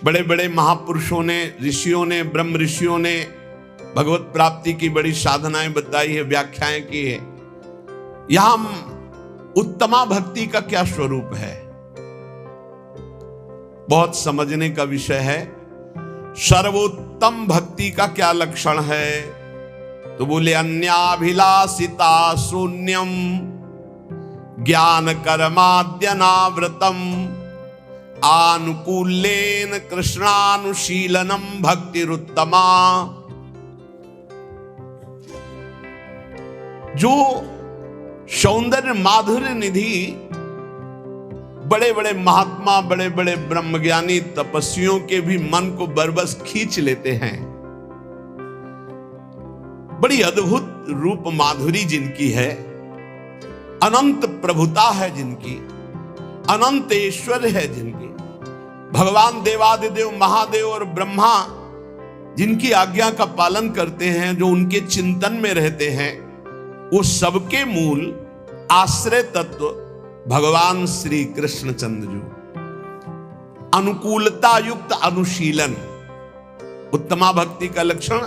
बड़े बड़े महापुरुषों ने, ऋषियों ने, ब्रह्म ऋषियों ने भगवत प्राप्ति की बड़ी साधनाएं बताई है, व्याख्याएं की है। यहां उत्तमा भक्ति का क्या स्वरूप है, बहुत समझने का विषय है। सर्वोत्तम भक्ति का क्या लक्षण है, तो बोले अन्याभिलाषिता शून्यम ज्ञान कर्माद्यनावृतम आनुकूल्येन कृष्णानुशीलनम भक्तिरुत्तमा। जो सौंदर्य माधुर्य निधि बड़े बड़े महात्मा, बड़े बड़े ब्रह्मज्ञानी तपस्वियों के भी मन को बरबस खींच लेते हैं। बड़ी अद्भुत रूप माधुरी जिनकी है, अनंत प्रभुता है जिनकी, अनंत ऐश्वर्य है जिनकी। भगवान देवादिदेव महादेव और ब्रह्मा जिनकी आज्ञा का पालन करते हैं, जो उनके चिंतन में रहते हैं, वो सबके मूल आश्रय तत्व भगवान श्री कृष्ण चंद्र जो। अनुकूलता युक्त अनुशीलन, उत्तमा भक्ति का लक्षण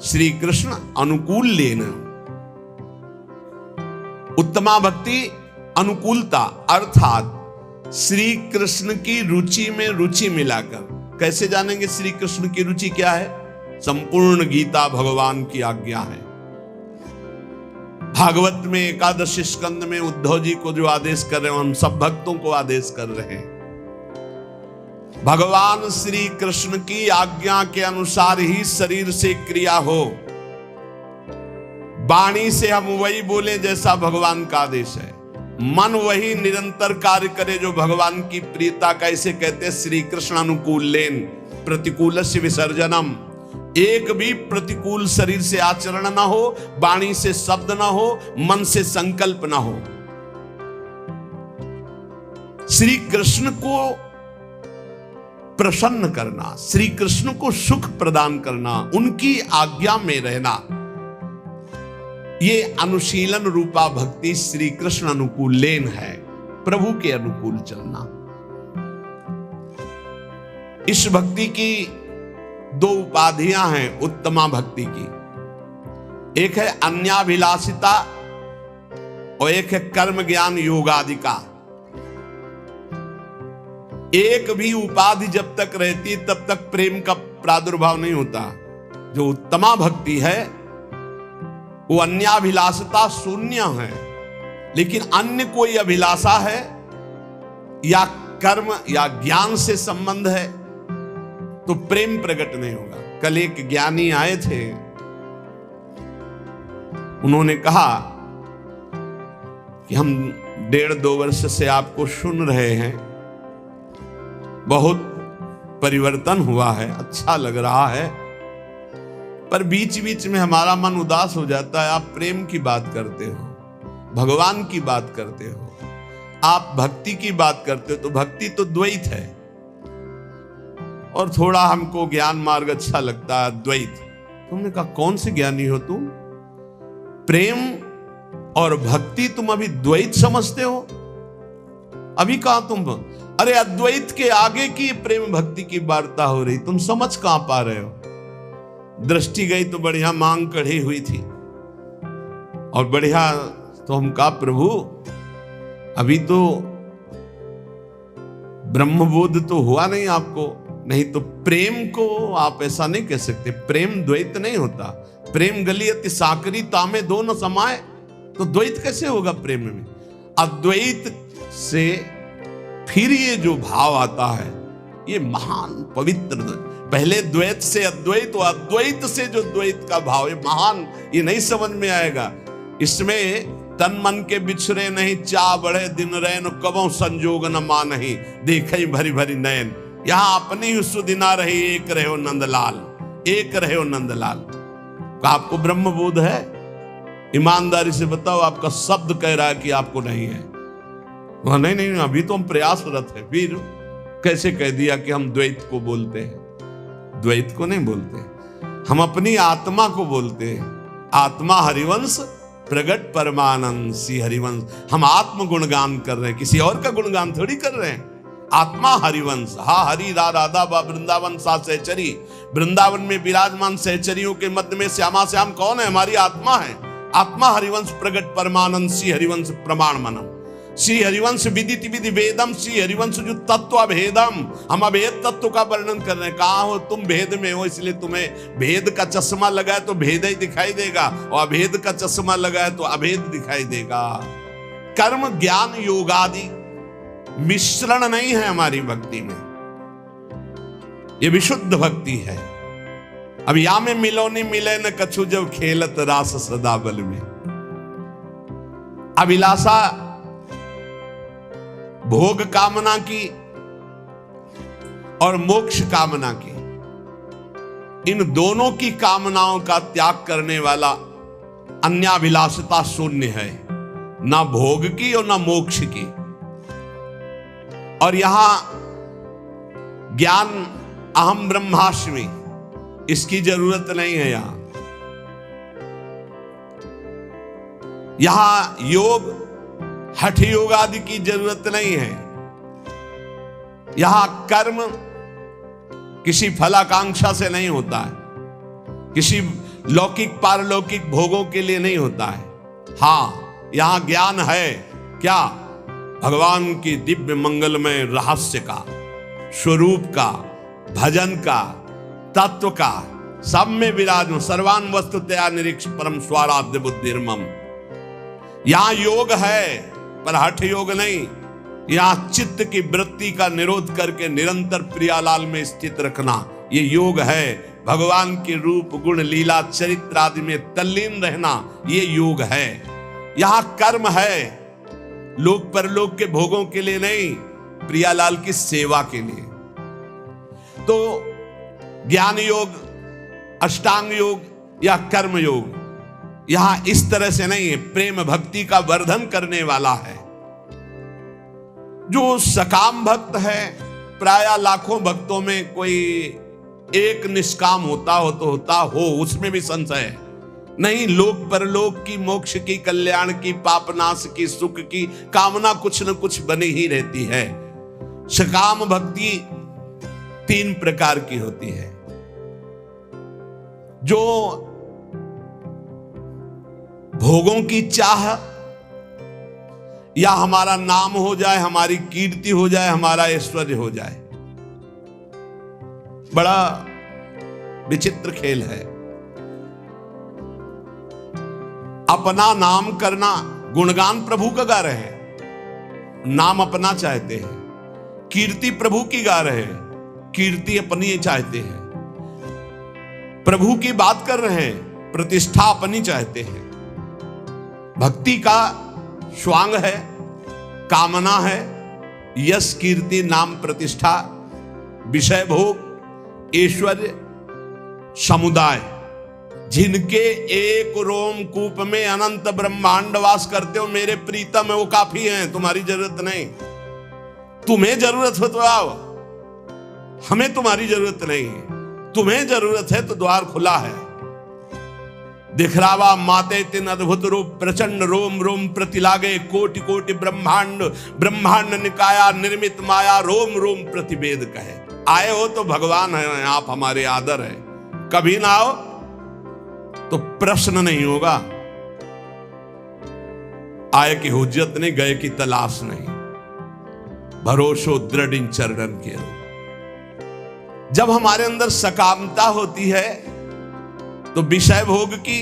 श्री कृष्ण अनुकूल लेना। उत्तमा भक्ति अनुकूलता अर्थात श्री कृष्ण की रुचि में रुचि मिलाकर। कैसे जानेंगे श्री कृष्ण की रुचि क्या है? संपूर्ण गीता भगवान की आज्ञा है। भागवत में एकादश स्कंद में उद्धव जी को जो आदेश कर रहे हैं, हम सब भक्तों को आदेश कर रहे हैं। भगवान श्री कृष्ण की आज्ञा के अनुसार ही शरीर से क्रिया हो, वाणी से हम वही बोले जैसा भगवान का आदेश है, मन वही निरंतर कार्य करे जो भगवान की प्रियता। कैसे कहते हैं? श्री कृष्ण अनुकूलेन प्रतिकूलस्य विसर्जनम। एक भी प्रतिकूल शरीर से आचरण ना हो, वाणी से शब्द ना हो, मन से संकल्प ना हो। श्री कृष्ण को प्रसन्न करना, श्री कृष्ण को सुख प्रदान करना, उनकी आज्ञा में रहना, ये अनुशीलन रूपा भक्ति श्री कृष्ण अनुकूलेन है। प्रभु के अनुकूल चलना। इस भक्ति की दो उपाधियां हैं उत्तमा भक्ति की। एक है अन्याभिलाषिता और एक है कर्म ज्ञान योगादिका। एक भी उपाधि जब तक रहती तब तक प्रेम का प्रादुर्भाव नहीं होता। जो उत्तमा भक्ति है वो अन्याभिलाषिता शून्य है, लेकिन अन्य कोई अभिलाषा है या कर्म या ज्ञान से संबंध है तो प्रेम प्रकट नहीं होगा। कल एक ज्ञानी आए थे, उन्होंने कहा कि हम 1.5-2 वर्ष से आपको सुन रहे हैं, बहुत परिवर्तन हुआ है, अच्छा लग रहा है, पर बीच बीच में हमारा मन उदास हो जाता है। आप प्रेम की बात करते हो, भगवान की बात करते हो, आप भक्ति की बात करते हो, तो भक्ति तो द्वैत है और थोड़ा हमको ज्ञान मार्ग अच्छा लगता है, द्वैत। तुमने कहा कौन से ज्ञानी हो तुम? प्रेम और भक्ति तुम अभी द्वैत समझते हो? अभी कहा तुम? अरे अद्वैत के आगे की प्रेम भक्ति की वार्ता हो रही, तुम समझ कहां पा रहे हो? दृष्टि गई तो बढ़िया मांग कढ़ी हुई थी और बढ़िया, तो हम कहा प्रभु अभी तो ब्रह्मबोध तो हुआ नहीं आपको, नहीं तो प्रेम को आप ऐसा नहीं कह सकते। प्रेम द्वैत नहीं होता। प्रेम गलियति साकरी तामे दो न समाए, तो द्वैत कैसे होगा प्रेम में? अद्वैत से फिर ये जो भाव आता है ये महान पवित्र। पहले द्वैत से अद्वैत और अद्वैत से जो द्वैत का भाव है महान, ये नहीं समझ में आएगा। इसमें तन मन के बिछड़े नहीं, चा बढ़े दिन रैन, कबों संजोग न मानहि, देखे भरी भरी नयन। यहाँ अपनी सुदिना रही, एक रहो नंदलाल, एक रहो नंदलाल। आपको ब्रह्म बोध है? ईमानदारी से बताओ, आपका शब्द कह रहा है कि आपको नहीं है। नहीं नहीं, अभी तो हम प्रयासरत है। फिर कैसे कह दिया कि हम द्वैत को बोलते हैं? द्वैत को नहीं बोलते, हम अपनी आत्मा को बोलते हैं। आत्मा हरिवंश प्रगट परमानंद सी हरिवंश। हम आत्म गुणगान कर रहे हैं, किसी और का गुणगान थोड़ी कर रहे हैं। आत्मा हरिवंश, हा हरि रा राधा बा वृंदावन सा सहचरी। वृंदावन में विराजमान सहचरियों के मध्य में श्यामा श्याम कौन है? हमारी आत्मा है। आत्मा हरिवंश प्रगट परमानंद श्री हरिवंश प्रमाण मनम। श्री हरिवंश विदित विधि वेदम, श्री हरिवंश जो तत्व अभेदम, हम अभेद तत्व का वर्णन कर रहे हैं। कहाँ हो तुम? भेद में हो, इसलिए तुम्हें भेद का चश्मा लगा है तो भेद ही दिखाई देगा, और अभेद का चश्मा लगा है तो अभेद दिखाई देगा। कर्म ज्ञान योगादि मिश्रण नहीं है हमारी भक्ति में, ये विशुद्ध भक्ति है। अब या में मिलो नहीं मिले न कछु, जब खेलत रास सदा बल में। अभिलाषा भोग कामना की और मोक्ष कामना की, इन दोनों की कामनाओं का त्याग करने वाला अन्याभिलाषता शून्य है, ना भोग की और ना मोक्ष की। और यहां ज्ञान अहम ब्रह्मास्मि, इसकी जरूरत नहीं है। यहां योग हठ योग आदि की जरूरत नहीं है। यहां कर्म किसी फलाकांक्षा से नहीं होता है, किसी लौकिक पारलौकिक भोगों के लिए नहीं होता है। हां, यहां ज्ञान है क्या? भगवान की दिव्य मंगलमय रहस्य का, स्वरूप का, भजन का, तत्व का, सब में विराजमान। सर्वान वस्तुतया निरीक्ष परम स्वाराध्य बुद्धिर्मम। यहां योग है पर हठ योग नहीं। यहां चित्त की वृत्ति का निरोध करके निरंतर प्रियालाल में स्थित रखना, ये योग है। भगवान के रूप गुण लीला चरित्र आदि में तल्लीन रहना, ये योग है। यहां कर्म है, लोक परलोक के भोगों के लिए नहीं, प्रियालाल की सेवा के लिए। तो ज्ञान योग, अष्टांग योग या कर्म योग यहां इस तरह से नहीं है, प्रेम भक्ति का वर्धन करने वाला है। जो सकाम भक्त है, प्राय लाखों भक्तों में कोई एक निष्काम होता हो तो होता हो, उसमें भी संशय है नहीं। लोक परलोक की, मोक्ष की, कल्याण की, पापनाश की, सुख की कामना कुछ न कुछ बनी ही रहती है। सकाम भक्ति 3 प्रकार की होती है। जो भोगों की चाह, या हमारा नाम हो जाए, हमारी कीर्ति हो जाए, हमारा ऐश्वर्य हो जाए, बड़ा विचित्र खेल है। अपना नाम करना, गुणगान प्रभु का गा रहे हैं, नाम अपना चाहते हैं। कीर्ति प्रभु की गा रहे हैं, कीर्ति अपनी चाहते हैं। प्रभु की बात कर रहे हैं, प्रतिष्ठा अपनी चाहते हैं। भक्ति का स्वांग है, कामना है, यश कीर्ति नाम प्रतिष्ठा, विषय भोग, ऐश्वर्य, समुदाय। जिनके एक रोमकूप में अनंत ब्रह्मांड वास करते हो मेरे प्रीतम, वो काफी हैं, तुम्हारी जरूरत नहीं। तुम्हें जरूरत हो तो आओ, हमें तुम्हारी जरूरत नहीं है। तुम्हें जरूरत है तो द्वार खुला है। दिखरावा माते तिन अद्भुत रूप, प्रचंड रोम रोम प्रतिलागे, कोटि कोटि ब्रह्मांड, ब्रह्मांड निकाया निर्मित माया, रोम रोम प्रतिवेद कहे। आए हो तो भगवान है, आप हमारे आदर है। कभी ना आओ तो प्रश्न नहीं होगा। आए की हुज्जत नहीं, गए की तलाश नहीं, भरोसो दृढ़ इन चरणन के रो। जब हमारे अंदर सकामता होती है तो विषय भोग की,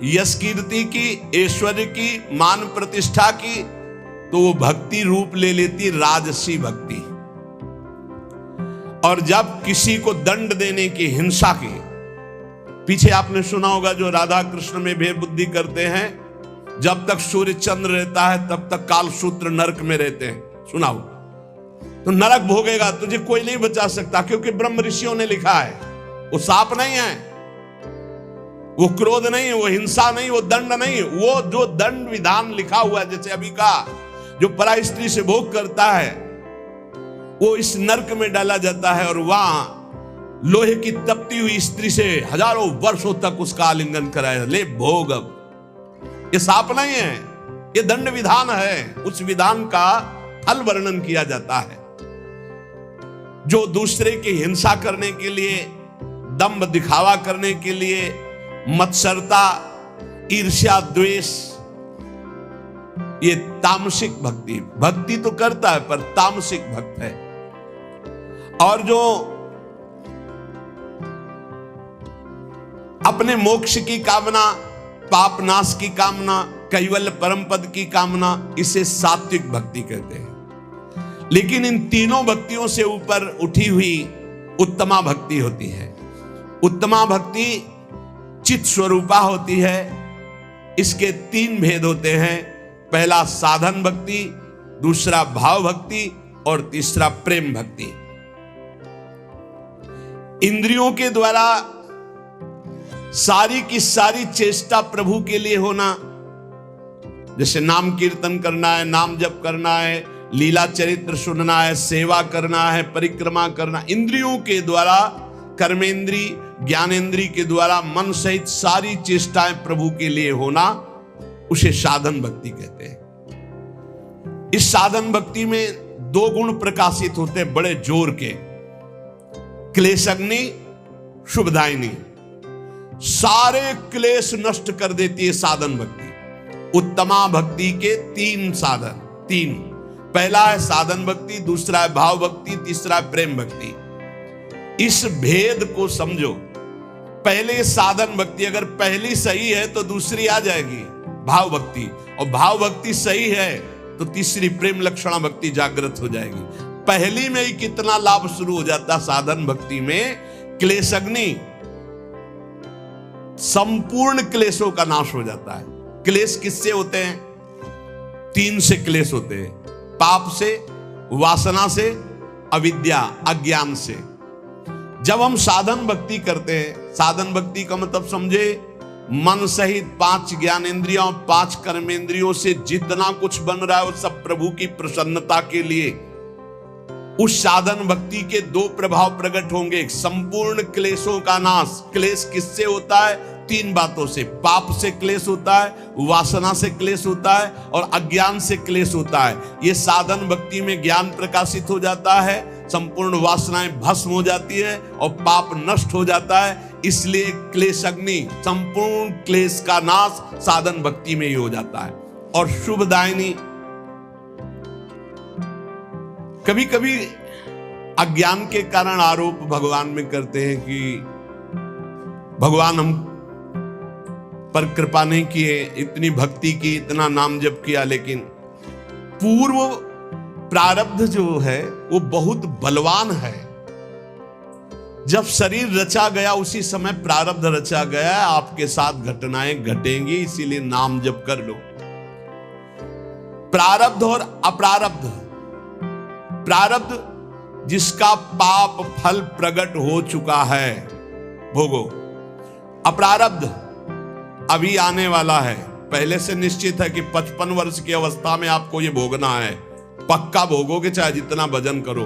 यश कीर्ति की, ऐश्वर्य की, मान प्रतिष्ठा की, तो वो भक्ति रूप ले लेती राजसी भक्ति। और जब किसी को दंड देने की, हिंसा की, पीछे आपने सुना होगा जो राधा कृष्ण में भेद बुद्धि करते हैं, जब तक सूर्य चंद्र रहता है तब तक कालसूत्र नरक में रहते हैं, सुनाओ। तो नरक भोगेगा, तुझे कोई नहीं बचा सकता, क्योंकि ब्रह्म ऋषियों ने लिखा है। वो साप नहीं है, वो क्रोध नहीं, वो हिंसा नहीं, वो दंड नहीं, वो जो दंड विधान लिखा हुआ है, जैसे अभी का जो पराई स्त्री से भोग करता है वो इस नरक में डाला जाता है, और वहां लोहे की तपती हुई स्त्री से हजारों वर्षों तक उसका आलिंगन कराया, ले भोग। अब ये साप नहीं है, ये दंड विधान है। उस विधान का फल वर्णन किया जाता है। जो दूसरे की हिंसा करने के लिए, दंभ दिखावा करने के लिए, मत्सरता, ईर्ष्या, द्वेष, ये तामसिक भक्ति। भक्ति तो करता है पर तामसिक भक्त है। और जो अपने मोक्ष की कामना, पाप नाश की कामना, कैवल्य परम पद की कामना, इसे सात्विक भक्ति कहते हैं। लेकिन इन तीनों भक्तियों से ऊपर उठी हुई उत्तमा भक्ति होती है। उत्तमा भक्ति चित स्वरूपा होती है। इसके तीन भेद होते हैं। पहला साधन भक्ति, दूसरा भाव भक्ति और तीसरा प्रेम भक्ति। इंद्रियों के द्वारा सारी की सारी चेष्टा प्रभु के लिए होना, जैसे नाम कीर्तन करना है, नाम जप करना है, लीला चरित्र सुनना है, सेवा करना है, परिक्रमा करना, इंद्रियों के द्वारा, कर्मेंद्री, ज्ञानेंद्री के द्वारा मन सहित सारी चेष्टाएं प्रभु के लिए होना, उसे साधन भक्ति कहते हैं। इस साधन भक्ति में दो गुण प्रकाशित होते हैं बड़े जोर के, क्लेशग्नि, शुभदायिनी। सारे क्लेश नष्ट कर देती है साधन भक्ति। उत्तमा भक्ति के तीन साधन, तीन, पहला है साधन भक्ति, दूसरा है भाव भक्ति, तीसरा है प्रेम भक्ति। इस भेद को समझो। पहले साधन भक्ति अगर पहली सही है तो दूसरी आ जाएगी भाव भक्ति, और भाव भक्ति सही है तो तीसरी प्रेम लक्षणा भक्ति जागृत हो जाएगी। पहली में ही कितना लाभ शुरू हो जाता। साधन भक्ति में क्लेशग्नि, संपूर्ण क्लेशों का नाश हो जाता है। क्लेश किससे होते हैं? तीन से क्लेश होते हैं, पाप से, वासना से, अविद्या अज्ञान से। जब हम साधन भक्ति करते हैं, साधन भक्ति का मतलब समझे मन सहित पांच ज्ञानेंद्रियों, पांच कर्मेंद्रियों से जितना कुछ बन रहा है वो सब प्रभु की प्रसन्नता के लिए। उस साधन भक्ति के दो प्रभाव प्रकट होंगे। संपूर्ण क्लेशों का नाश। क्लेश किससे होता है? तीन बातों से। पाप से क्लेश होता है, वासना से क्लेश होता है और अज्ञान से क्लेश होता है। ये साधन भक्ति में ज्ञान प्रकाशित हो जाता है, संपूर्ण वासनाएं भस्म हो जाती है और पाप नष्ट हो जाता है। इसलिए क्लेशग्नि, संपूर्ण क्लेश का नाश साधन भक्ति में ही हो जाता है। और शुभदायिनी, कभी कभी अज्ञान के कारण आरोप भगवान में करते हैं कि भगवान हम पर कृपा नहीं किए, इतनी भक्ति की, इतना नाम जप किया, लेकिन पूर्व प्रारब्ध जो है वो बहुत बलवान है। जब शरीर रचा गया उसी समय प्रारब्ध रचा गया, आपके साथ घटनाएं घटेंगी, इसीलिए नाम जप कर लो। प्रारब्ध और अप्रारब्ध। प्रारब्ध जिसका पाप फल प्रकट हो चुका है, भोगो। अप्रारब्ध अभी आने वाला है, पहले से निश्चित है कि 55 वर्ष की अवस्था में आपको ये भोगना है। पक्का भोगोगे, चाहे जितना भजन करो।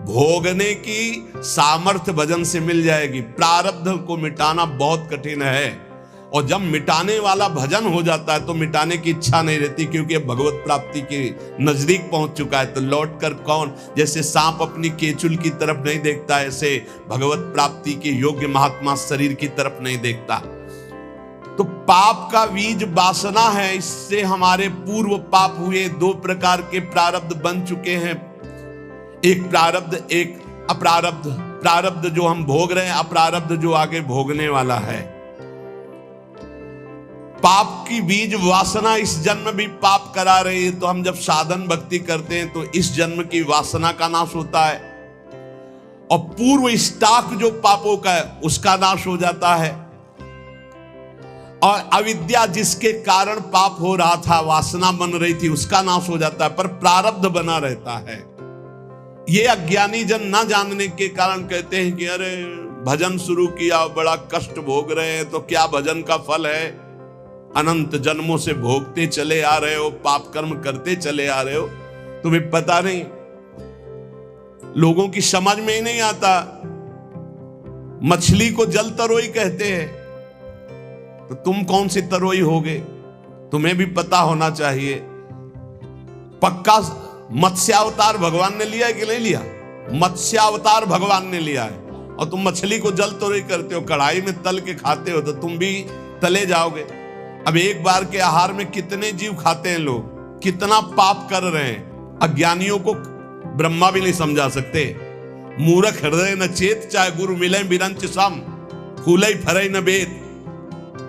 भोगने की सामर्थ्य भजन से मिल जाएगी। प्रारब्ध को मिटाना बहुत कठिन है, और जब मिटाने वाला भजन हो जाता है तो मिटाने की इच्छा नहीं रहती, क्योंकि अब भगवत प्राप्ति के नजदीक पहुंच चुका है। तो लौट कर कौन, जैसे सांप अपनी केचुल की तरफ नहीं देखता, ऐसे भगवत प्राप्ति के योग्य महात्मा शरीर की तरफ नहीं देखता। तो पाप का बीज वासना है, इससे हमारे पूर्व पाप हुए। दो प्रकार के प्रारब्ध बन चुके हैं, एक प्रारब्ध, एक अप्रारब्ध। प्रारब्ध जो हम भोग रहे हैं, अप्रारब्ध जो आगे भोगने वाला है। पाप की बीज वासना इस जन्म भी पाप करा रही है, तो हम जब साधन भक्ति करते हैं तो इस जन्म की वासना का नाश होता है, और पूर्व स्टॉक जो पापों का है उसका नाश हो जाता है। और अविद्या जिसके कारण पाप हो रहा था, वासना बन रही थी, उसका नाश हो जाता है, पर प्रारब्ध बना रहता है। ये अज्ञानी जन ना जानने के कारण कहते हैं कि अरे भजन शुरू किया, बड़ा कष्ट भोग रहे हैं, तो क्या भजन का फल है? अनंत जन्मों से भोगते चले आ रहे हो, पाप कर्म करते चले आ रहे हो, तुम्हें पता नहीं। लोगों की समझ में ही नहीं आता। मछली को जल तरोई कहते हैं, तो तुम कौन सी तरोई होगे? तुम्हें भी पता होना चाहिए। पक्का मत्स्यावतार भगवान ने लिया है कि नहीं लिया? मत्स्यावतार भगवान ने लिया है, और तुम मछली को जल तो नहीं करते हो, कढ़ाई में तल के खाते हो, तो तुम भी तले जाओगे। अब एक बार के आहार में कितने जीव खाते हैं लोग, कितना पाप कर रहे हैं। अज्ञानियों को ब्रह्मा भी नहीं समझा सकते। मूर्ख हृदय न चेत, चाहे गुरु मिले बिरंच सम, फूले फरे न बेद।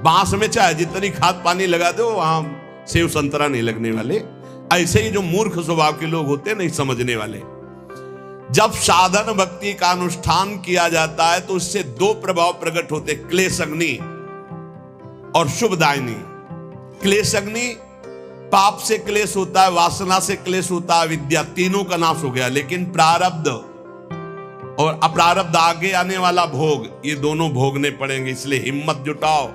बांस में चाहे जितनी खाद पानी लगा दो, वहां सेव संतरा नहीं लगने वाले। ऐसे ही जो मूर्ख स्वभाव के लोग होते हैं, नहीं समझने वाले। जब साधन भक्ति का अनुष्ठान किया जाता है तो उससे दो प्रभाव प्रकट होते, क्लेश अग्नि और शुभदायिनी। क्लेश अग्नि, पाप से क्लेश होता है, वासना से क्लेश होता है, विद्या, तीनों का नाश हो गया। लेकिन प्रारब्ध और अप्रारब्ध, आगे आने वाला भोग, ये दोनों भोगने पड़ेंगे। इसलिए हिम्मत जुटाओ,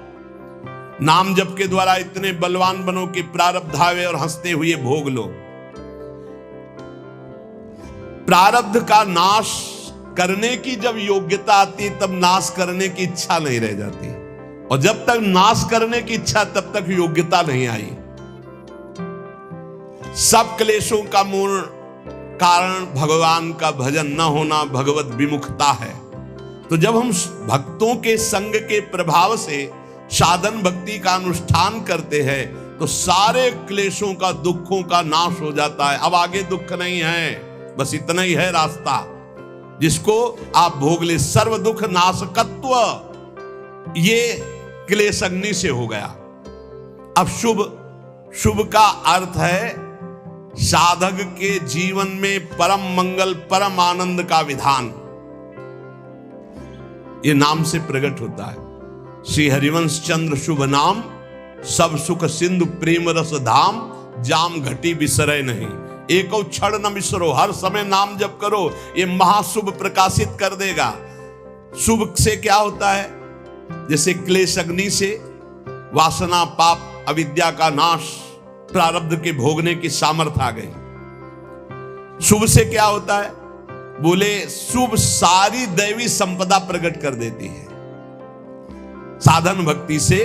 नाम जप के द्वारा इतने बलवान बनो कि प्रारब्ध आवे और हंसते हुए भोग लो। प्रारब्ध का नाश करने की जब योग्यता आती, तब नाश करने की इच्छा नहीं रह जाती, और जब तक नाश करने की इच्छा, तब तक योग्यता नहीं आई। सब क्लेशों का मूल कारण भगवान का भजन न होना, भगवत विमुखता है। तो जब हम भक्तों के संग के प्रभाव से साधन भक्ति का अनुष्ठान करते हैं, तो सारे क्लेशों का, दुखों का नाश हो जाता है। अब आगे दुख नहीं है, बस इतना ही है रास्ता जिसको आप भोग ले। सर्व दुख नाशकत्व, ये क्लेश अग्नि से हो गया। अब शुभ का अर्थ है साधक के जीवन में परम मंगल, परम आनंद का विधान, ये नाम से प्रकट होता है। श्री हरिवंश चंद्र शुभ नाम, सब सुख सिंधु प्रेम रस धाम, जाम घटी बिसरे नहीं, एको क्षण न बिसरो। हर समय नाम जप करो, ये महाशुभ प्रकाशित कर देगा। शुभ से क्या होता है, जैसे क्लेश अग्नि से वासना, पाप, अविद्या का नाश, प्रारब्ध के भोगने की सामर्थ्य आ गई। शुभ से क्या होता है, बोले शुभ सारी दैवी संपदा प्रकट कर देती है। साधन भक्ति से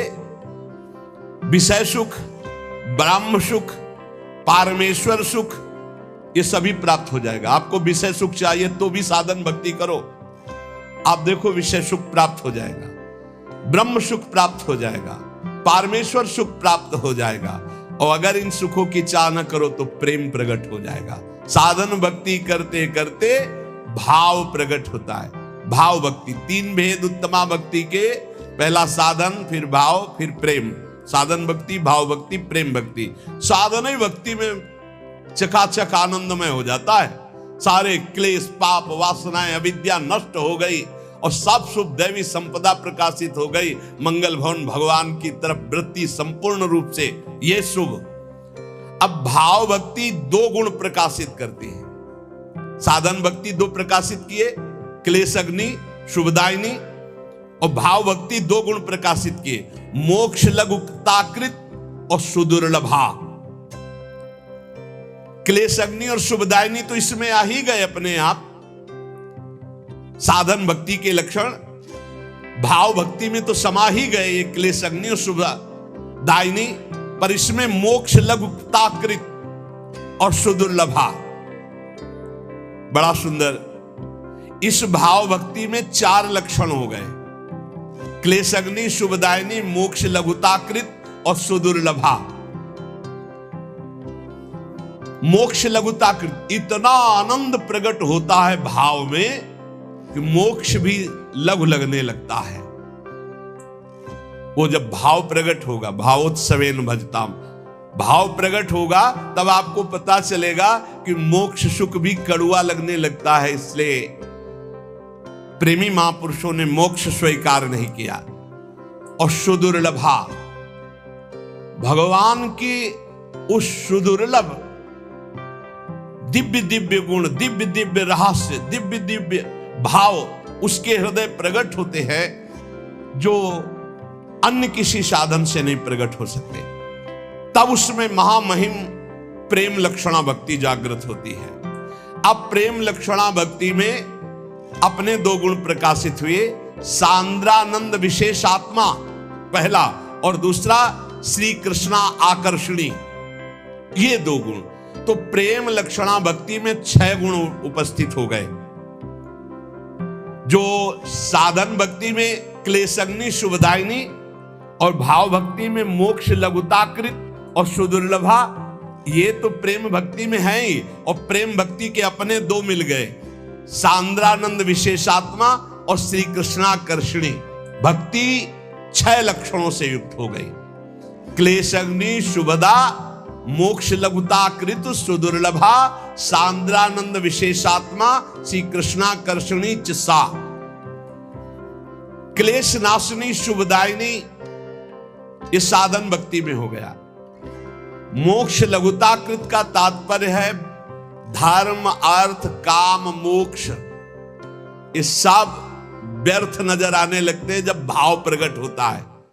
विषय सुख, ब्रह्म सुख, पारमेश्वर सुख, ये सभी प्राप्त हो जाएगा। आपको विषय सुख चाहिए तो भी साधन भक्ति करो, आप देखो विषय सुख प्राप्त हो जाएगा, ब्रह्म सुख प्राप्त हो जाएगा, पारमेश्वर सुख प्राप्त हो जाएगा। और अगर इन सुखों की चाह न करो तो प्रेम प्रकट हो जाएगा। साधन भक्ति करते करते भाव प्रकट होता है। भाव भक्ति, तीन भेद उत्तमा भक्ति के, पहला साधन, फिर भाव, फिर प्रेम। साधन भक्ति, भाव भक्ति, प्रेम भक्ति। साधन ही भक्ति में चकाचक आनंदमय हो जाता है। सारे क्लेश, पाप, वासनाएं, अविद्या नष्ट हो गई और सब शुभ दैवी संपदा प्रकाशित हो गई। मंगल भवन भगवान की तरफ वृत्ति संपूर्ण रूप से, ये शुभ। अब भाव भक्ति दो गुण प्रकाशित करती है। साधन भक्ति दो प्रकाशित किए, क्लेश अग्नि, शुभदायिनी, और भाव भक्ति दो गुण प्रकाशित किए, मोक्ष लघुताकृत और सुदुर्लभा। क्लेश अग्नि और शुभदायिनी तो इसमें आ ही गए अपने आप, साधन भक्ति के लक्षण। भाव भक्ति में तो समा ही गए ये क्लेश अग्नि और शुभदायिनी, पर इसमें मोक्ष लघुताकृत और सुदुर्लभा, बड़ा सुंदर। इस भाव भक्ति में चार लक्षण हो गए, क्लेश अग्नि, शुभदायिनी, मोक्ष लघुताकृत और सुदुर्लभा। मोक्ष लघुताकृत, इतना आनंद प्रकट होता है भाव में कि मोक्ष भी लघु लगने लगता है। वो जब भाव प्रकट होगा, भावोत्सवेन भजताम, भाव प्रकट होगा, तब आपको पता चलेगा कि मोक्ष सुख भी कड़ुआ लगने लगता है। इसलिए प्रेमी महापुरुषों ने मोक्ष स्वीकार नहीं किया। और सुदुर्लभा, भगवान की उस सुदुर्लभ दिव्य दिव्य गुण, दिव्य दिव्य रहस्य, दिव्य दिव्य भाव उसके हृदय प्रकट होते हैं जो अन्य किसी साधन से नहीं प्रकट हो सकते। तब उसमें महामहिम प्रेम लक्षणा भक्ति जागृत होती है। अब प्रेम लक्षणा भक्ति में अपने दो गुण प्रकाशित हुए, सांद्रानंद विशेषात्मा पहला, और दूसरा श्री कृष्णा आकर्षणी, ये दो गुण। तो प्रेम लक्षणा भक्ति में 6 गुण उपस्थित हो गए। जो साधन भक्ति में क्लेशग्नि शुभदायिनी और भाव भक्ति में मोक्ष लघुताकृत और सुदुर्लभा, ये तो प्रेम भक्ति में है ही। और प्रेम भक्ति के अपने दो मिल गए, सांद्रानंद विशेषात्मा और श्री कृष्णाकर्षणी भक्ति 6 लक्षणों से युक्त हो गई। क्लेशग्नि शुभदा, मोक्ष लघुताकृत सुदुर्लभा, सांद्रानंद विशेषात्मा, श्री कृष्णाकर्षणी चिसा। क्लेश नाशिनी शुभदायिनी ये साधन भक्ति में हो गया। मोक्ष लघुताकृत का तात्पर्य है धर्म अर्थ काम मोक्ष, ये सब व्यर्थ नजर आने लगते हैं जब भाव प्रकट होता है।